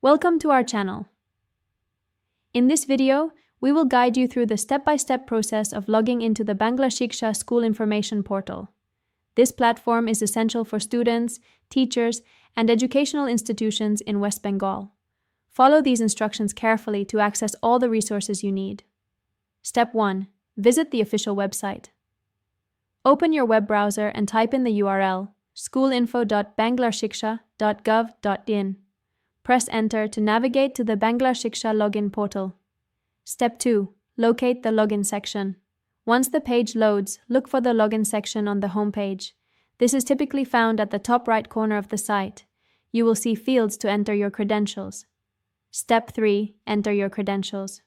Welcome to our channel. In this video, we will guide you through the step-by-step process of logging into the Banglar Shiksha school information portal. This platform is essential for students, teachers, and educational institutions in West Bengal. Follow these instructions carefully to access all the resources you need. Step 1. Visit the official website. Open your web browser and type in the URL schoolinfo.banglarshiksha.gov.in. Press Enter to navigate to the Banglar Shiksha login portal. Step 2. Locate the login section. Once the page loads, look for the login section on the home page. This is typically found at the top right corner of the site. You will see fields to enter your credentials. Step 3. Enter your credentials.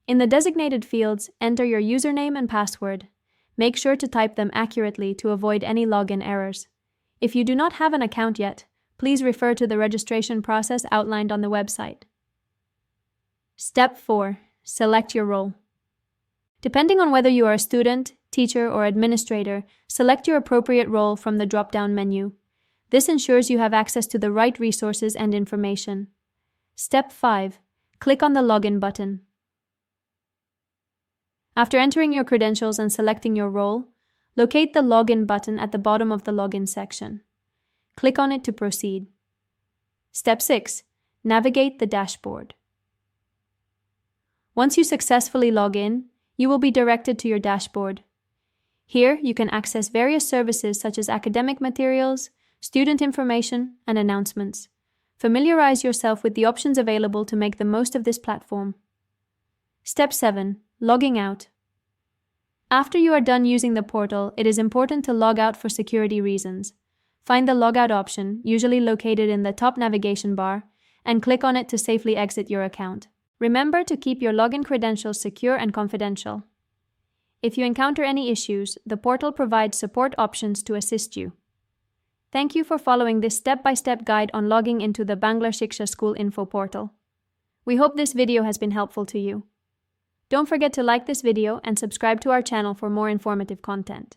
In the designated fields, enter your username and password. Make sure to type them accurately to avoid any login errors. If you do not have an account yet, please refer to the registration process outlined on the website. Step 4. Select your role. Depending on whether you are a student, teacher, or administrator, select your appropriate role from the drop-down menu. This ensures you have access to the right resources and information. Step 5. Click on the Login button. After entering your credentials and selecting your role, locate the Login button at the bottom of the Login section. Click on it to proceed. Step 6. Navigate the dashboard. Once you successfully log in, you will be directed to your dashboard. Here, you can access various services such as academic materials, student information, and announcements. Familiarize yourself with the options available to make the most of this platform. Step 7. Logging out. After you are done using the portal, it is important to log out for security reasons. Find the logout option, usually located in the top navigation bar, and click on it to safely exit your account. Remember to keep your login credentials secure and confidential. If you encounter any issues, the portal provides support options to assist you. Thank you for following this step-by-step guide on logging into the Banglar Shiksha School Info portal. We hope this video has been helpful to you. Don't forget to like this video and subscribe to our channel for more informative content.